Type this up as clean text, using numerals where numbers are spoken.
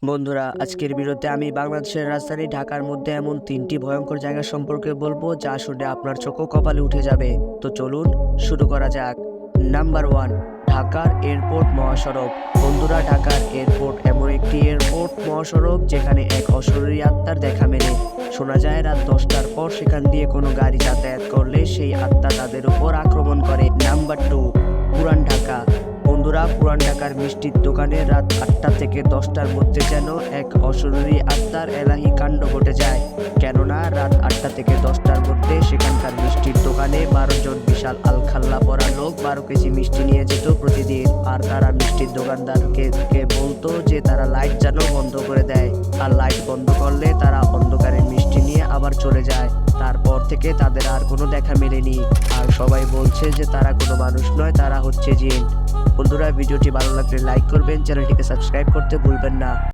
বন্ধুরা, আজকের ভিডিওতে আমি বাংলাদেশের রাজধানী ঢাকার মধ্যে এমন 3টি ভয়ঙ্কর জায়গা সম্পর্কে বলবো যা শুনে আপনার চোখও কপালে উঠে যাবে। তো চলুন শুরু করা যাক। নাম্বার 1, ঢাকার এয়ারপোর্ট মহাসড়ক। বন্ধুরা, ঢাকার এয়ারপোর্ট এমন একটি এয়ারপোর্ট মহাসড়ক যেখানে এক অশরীরী আত্মার দেখা মেলে। শোনা যায় রাত 10টার পর সেখান দিয়ে কোনো গাড়ি যাতায়াত করলে সেই আত্মা তাদের উপর আক্রমণ করে। নাম্বার 2, পুরান ঢাকা। বন্ধুরা, পুরান ঢাকার মিষ্টির দোকানে রাত 8টা থেকে 10টার মধ্যে যেন এক অশরীরী আত্মার এলাহি কাণ্ড ঘটে যায়। কেননা রাত 8টা থেকে 10টার মধ্যে সেখানকার মিষ্টির দোকানে 12 জন বিশাল আলখাল্লা পরা লোক 12 কেজি মিষ্টি নিয়ে যেত প্রতিদিন। আর তারা মিষ্টির দোকানদারকে বলতো যে তারা লাইট যেন বন্ধ করে দেয়, আর লাইট বন্ধ করলে তারা অন্ধকারে মিষ্টি নিয়ে আবার চলে যায়। তারপর থেকে তাদের আর কোনো দেখা মেলেনি, আর সবাই বলছে যে তারা কোনো মানুষ নয়, তারা হচ্ছে জিন। বন্ধুরা, ভিডিওটি ভালো লাগলে লাইক করবেন, চ্যানেলটিকে সাবস্ক্রাইব করতে ভুলবেন না।